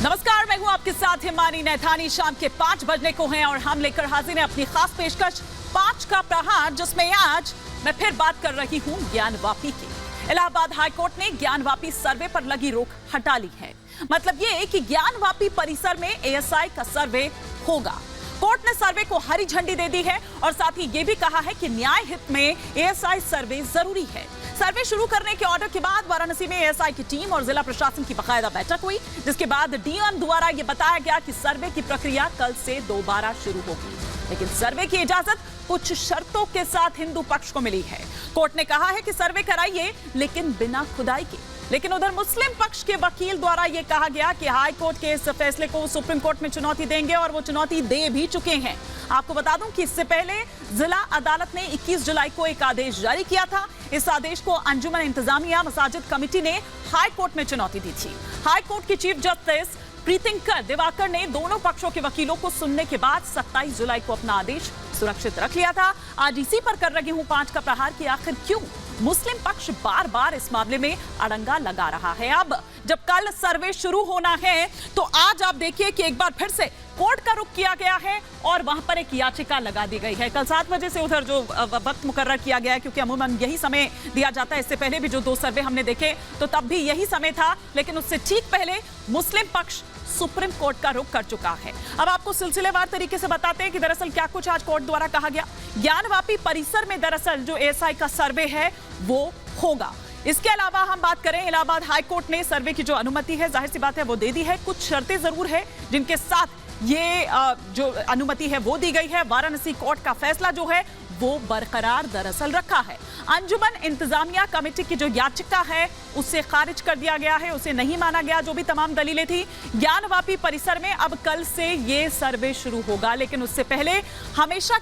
नमस्कार, मैं हूं आपके साथ हिमानी नैथानी। शाम के 5 बजने को हैं और हम लेकर हाजिर हैं अपनी खास पेशकश 5 का प्रहार, जिसमें आज मैं फिर बात कर रही हूं ज्ञानवापी की। इलाहाबाद हाईकोर्ट ने ज्ञानवापी सर्वे पर लगी रोक हटा ली है। मतलब ये कि ज्ञानवापी परिसर में एएसआई का सर्वे होगा। कोर्ट ने सर्वे को हरी झंडी दे दी है और साथ ही ये भी कहा है कि न्याय हित में एएसआई सर्वे जरूरी है। सर्वे शुरू करने के ऑर्डर के बाद वाराणसी में एएसआई की टीम और जिला प्रशासन की बाकायदा बैठक हुई, जिसके बाद डीएम द्वारा यह बताया गया कि सर्वे की प्रक्रिया कल से दोबारा शुरू होगी, लेकिन सर्वे की इजाजत कुछ शर्तों के साथ हिंदू पक्ष को मिली है। कोर्ट ने कहा है कि सर्वे कराइए, लेकिन बिना खुदाई के। लेकिन उधर मुस्लिम पक्ष के वकील द्वारा यह कहा गया कि हाई कोर्ट के इस फैसले को सुप्रीम कोर्ट में चुनौती देंगे और वो चुनौती दे भी चुके हैं। आपको बता दूं कि इससे पहले जिला अदालत ने 21 जुलाई को एक आदेश जारी किया था। इस आदेश को अंजुमन इंतजामिया मसाजिद कमेटी ने हाई कोर्ट में चुनौती दी थी। हाई कोर्ट की चीफ जस्टिस प्रीतिंकर दिवाकर ने दोनों पक्षों के वकीलों को सुनने के बाद 27 जुलाई को अपना आदेश सुरक्षित रख लिया था। आज इसी पर कर रही हूं 5 का प्रहार कि आखिर क्यों मुस्लिम पक्ष बार बार इस मामले में अड़ंगा लगा रहा है। अब जब कल सर्वे शुरू होना है तो आज आप देखिए कि एक बार फिर से कोर्ट का रुख किया गया है और वहां पर एक याचिका लगा दी गई है। कल 7 बजे से उधर जो वक्त मुकर्रर किया गया है, क्योंकि अमूमन यही समय दिया जाता है। इससे पहले भी जो 2 सर्वे हमने देखे तो तब भी यही समय था, लेकिन उससे ठीक पहले मुस्लिम पक्ष सुप्रीम कोर्ट का रुख कर चुका है। अब आपको सिलसिलेवार तरीके से बताते हैं कि दरअसल क्या कुछ आज कोर्ट द्वारा कहा गया। ज्ञानवापी परिसर में दरअसल जो एएसआई का सर्वे है वो होगा। इसके अलावा हम बात करें, इलाहाबाद हाई कोर्ट ने सर्वे की जो अनुमति है, जाहिर सी बात है वो दे दी है। कुछ शर्तें जरूर है जिनके साथ ये जो अनुमति है वो दी गई है। वाराणसी कोर्ट का फैसला जो है वो बरकरार दरअसल रखा है। अंजुमन इंतजामिया कमेटी की जो याचिका है उसे खारिज कर दिया गया है, उसे नहीं माना गया। जो भी तमाम दलीलें थी, ज्ञानवापी परिसर में अब कल से ये सर्वे शुरू होगा, लेकिन उससे पहले हमेशा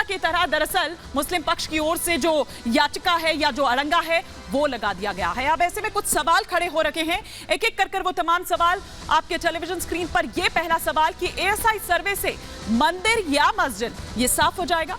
की तरह दरअसल मुस्लिम पक्ष की ओर से जो याचिका है या जो अड़ंगा है वो लगा दिया गया है। अब ऐसे में कुछ सवाल खड़े हो रखे हैं, एक एक कर वो तमाम सवाल आपके टेलीविजन स्क्रीन पर। ये पहला सवाल कि एएसआई सर्वे से मंदिर या मस्जिद ये साफ हो जाएगा।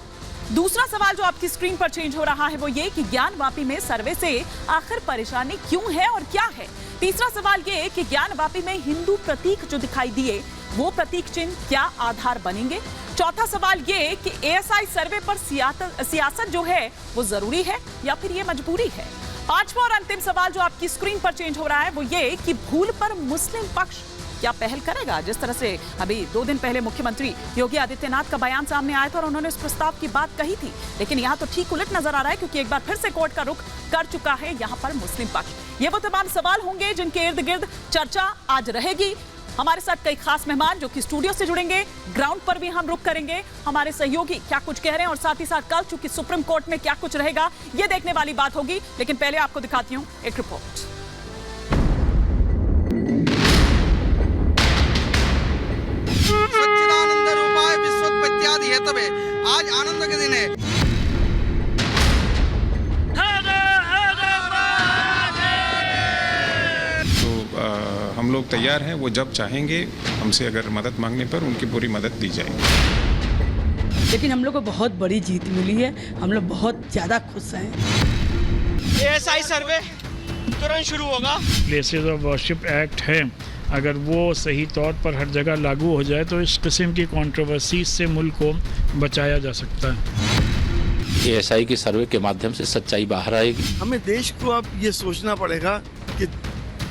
दूसरा सवाल जो आपकी स्क्रीन पर चेंज हो रहा है वो ये कि ज्ञानवापी में सर्वे से आखिर परेशानी क्यों है और क्या है। तीसरा सवाल ये कि ज्ञानवापी में हिंदू प्रतीक जो दिखाई दिए वो प्रतीक चिन्ह क्या आधार बनेंगे। चौथा सवाल ये कि एएसआई सर्वे पर सियासत जो है वो जरूरी है या फिर ये मजबूरी है। पांचवा और अंतिम सवाल जो आपकी स्क्रीन पर चेंज हो रहा है वो ये कि भूल पर मुस्लिम पक्ष क्या पहल करेगा। जिस तरह से अभी 2 दिन पहले मुख्यमंत्री योगी आदित्यनाथ का बयान सामने आया था और उन्होंने इस प्रस्ताव की बात कही थी, लेकिन यहाँ तो ठीक उलट नजर आ रहा है, क्योंकि एक बार फिर से कोर्ट का रुख कर चुका है यहाँ पर मुस्लिम पक्ष। ये वो तमाम सवाल होंगे जिनके इर्द गिर्द चर्चा आज रहेगी। हमारे साथ कई खास मेहमान जो कि स्टूडियो से जुड़ेंगे, ग्राउंड पर भी हम रुख करेंगे, हमारे सहयोगी क्या कुछ कह रहे हैं और साथ ही साथ कल चूंकि सुप्रीम कोर्ट में क्या कुछ रहेगा ये देखने वाली बात होगी। लेकिन पहले आपको दिखाती हूँ एक रिपोर्ट। सच्चिदानंद रूपाय विश्वोत्पत्त्यादि हेतवे आज आनंद के दिन है। तो हम लोग तैयार हैं, वो जब चाहेंगे हमसे अगर मदद मांगने पर उनकी पूरी मदद दी जाएगी। लेकिन हम लोग को बहुत बड़ी जीत मिली है, हम लोग बहुत ज़्यादा खुश हैं। एएसआई सर्वे तुरंत शुरू होगा। प्लेसेस ऑफ वर्शिप एक्ट है, अगर वो सही तौर पर हर जगह लागू हो जाए तो इस किस्म की कंट्रोवर्सी से मुल्क को बचाया जा सकता है। एएसआई की सर्वे के माध्यम से सच्चाई बाहर आएगी। हमें देश को अब ये सोचना पड़ेगा कि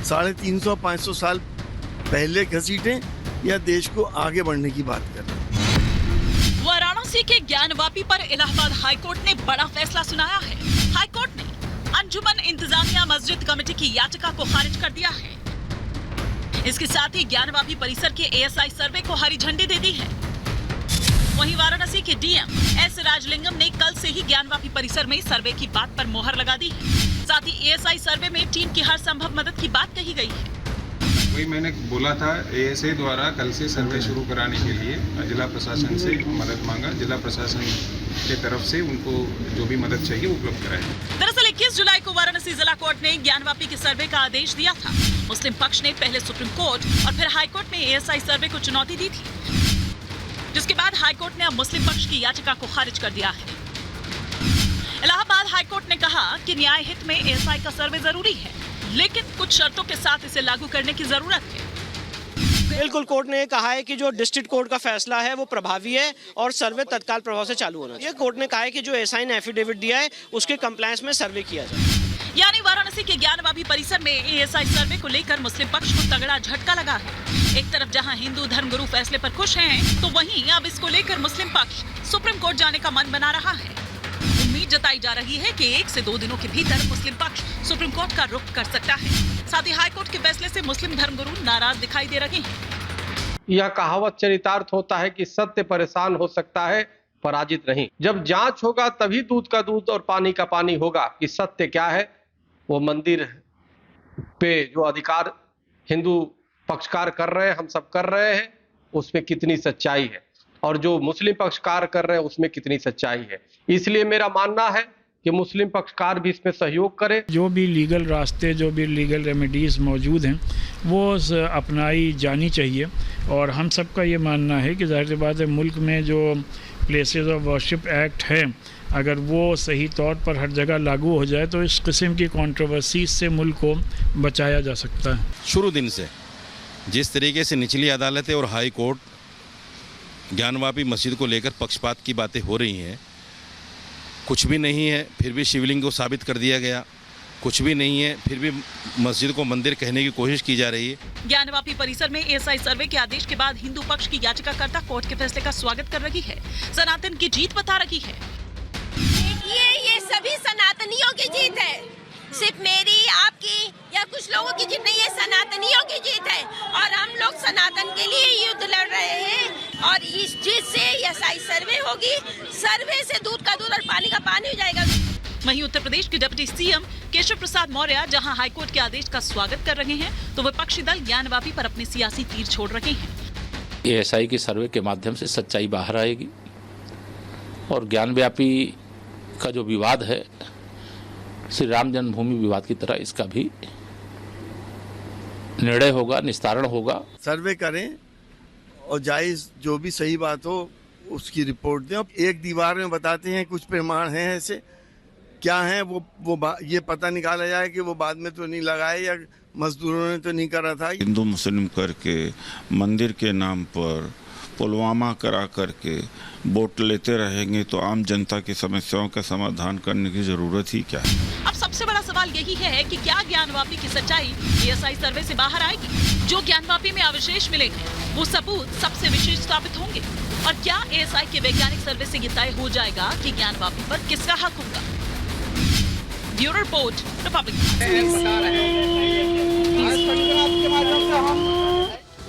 350-500 साल पहले घसीटें या देश को आगे बढ़ने की बात करें। वाराणसी के ज्ञानवापी पर इलाहाबाद हाईकोर्ट ने बड़ा फैसला सुनाया है। हाईकोर्ट ने अंजुमन इंतजामिया मस्जिद कमेटी की याचिका को खारिज कर दिया है। इसके साथ ही ज्ञानवापी परिसर के एएसआई सर्वे को हरी झंडी दे दी है। वहीं वाराणसी के डीएम एस राजलिंगम ने कल से ही ज्ञानवापी परिसर में सर्वे की बात पर मोहर लगा दी है। साथ ही एएसआई सर्वे में टीम की हर संभव मदद की बात कही गई है। वही मैंने बोला था, एएसआई द्वारा कल से सर्वे शुरू कराने के लिए जिला प्रशासन से मदद मांगा। जिला प्रशासन के तरफ से उनको जो भी मदद चाहिए उपलब्ध कराएंगे। दरअसल 21 जुलाई को वाराणसी जिला कोर्ट ने ज्ञानवापी के सर्वे का आदेश दिया था। मुस्लिम पक्ष ने पहले सुप्रीम कोर्ट और फिर हाईकोर्ट में एएसआई सर्वे को चुनौती दी थी, जिसके बाद हाईकोर्ट ने अब मुस्लिम पक्ष की याचिका को खारिज कर दिया है। इलाहाबाद हाईकोर्ट ने कहा कि न्याय हित में एएसआई का सर्वे जरूरी है, लेकिन कुछ शर्तों के साथ इसे लागू करने की जरूरत है। बिल्कुल, कोर्ट ने कहा है कि जो डिस्ट्रिक्ट कोर्ट का फैसला है वो प्रभावी है और सर्वे तत्काल प्रभाव से चालू होना चाहिए। कोर्ट ने कहा है कि जो एसआई ने एफिडेविट दिया है उसके कंप्लायंस में सर्वे किया जाए। यानी वाराणसी के ज्ञानवापी परिसर में एएसआई सर्वे को लेकर मुस्लिम पक्ष को तगड़ा झटका लगा है। एक तरफ जहां हिंदू धर्मगुरु फैसले पर खुश हैं, तो वहीं अब इसको लेकर मुस्लिम पक्ष सुप्रीम कोर्ट जाने का मन बना रहा है। उम्मीद जताई जा रही है कि 1 से 2 दिनों के भीतर मुस्लिम पक्ष सुप्रीम कोर्ट का रुख कर सकता है। साथ ही हाईकोर्ट के फैसले से मुस्लिम धर्मगुरु नाराज दिखाई दे रहे हैं। यह कहावत चरितार्थ होता है कि सत्य परेशान हो सकता है, पराजित नहीं। जब जांच होगा तभी दूध का दूध और पानी का पानी होगा कि सत्य क्या है। वो मंदिर पे जो अधिकार हिंदू पक्षकार कर रहे हैं, हम सब कर रहे हैं, उसमें कितनी सच्चाई है और जो मुस्लिम पक्षकार कर रहे हैं उसमें कितनी सच्चाई है। इसलिए मेरा मानना है कि मुस्लिम पक्षकार भी इसमें सहयोग करें। जो भी लीगल रास्ते, जो भी लीगल रेमेडीज़ मौजूद हैं वो अपनाई जानी चाहिए। और हम सबका ये मानना है कि जाहिर सी बात है, मुल्क में जो प्लेसेस ऑफ वर्शिप एक्ट है, अगर वो सही तौर पर हर जगह लागू हो जाए तो इस किस्म की कंट्रोवर्सी से मुल्क को बचाया जा सकता है। शुरू दिन से जिस तरीके से निचली अदालतें और हाई कोर्ट ज्ञानवापी मस्जिद को लेकर पक्षपात की बातें हो रही हैं, कुछ भी नहीं है फिर भी शिवलिंग को साबित कर दिया गया, कुछ भी नहीं है फिर भी मस्जिद को मंदिर कहने की कोशिश की जा रही है। ज्ञानवापी परिसर में एएसआई सर्वे के आदेश के बाद हिंदू पक्ष की याचिकाकर्ता कोर्ट के फैसले का स्वागत कर रही है, सनातन की जीत बता रही है। ये सभी सनातनियों की जीत है, सिर्फ मेरी, आपकी या कुछ लोगों की जीत नहीं है, सनातनियों की जीत है। और हम लोग सनातन के लिए युद्ध लड़ रहे हैं और इस जीत से एएसआई सर्वे होगी, सर्वे से दूध का दूध और पानी का पानी हो जाएगा। वहीं उत्तर प्रदेश के डिप्टी सीएम केशव प्रसाद मौर्य जहां हाईकोर्ट के आदेश का स्वागत कर रहे हैं, तो विपक्षी दल ज्ञानवापी पर अपने सियासी तीर छोड़ रहे हैं। एएसआई की सर्वे के माध्यम से सच्चाई बाहर आएगी और ज्ञानव्यापी का जो विवाद है, श्री राम जन्मभूमि विवाद की तरह इसका भी निर्णय होगा, निस्तारण होगा। सर्वे करें और जायज जो भी सही बात हो उसकी रिपोर्ट दें। एक दीवार में बताते हैं कुछ प्रमाण हैं, ऐसे क्या हैं वो ये पता निकाला जाए कि वो बाद में तो नहीं लगाए या मजदूरों ने तो नहीं करा था। हिंदू मुस्लिम करके मंदिर के नाम पर पुलवामा करा करके वोट लेते रहेंगे तो आम जनता की समस्याओं का समाधान करने की जरूरत ही क्या है। अब सबसे बड़ा सवाल यही है कि क्या ज्ञानवापी की सच्चाई एएसआई सर्वे से बाहर आएगी? जो ज्ञानवापी में अवशेष मिले हैं वो सबूत सबसे विशेष साबित होंगे और क्या एएसआई के वैज्ञानिक सर्वे से ये तय हो जाएगा कि ज्ञानवापी पर किसका हक होगा? Bureau report, Republic.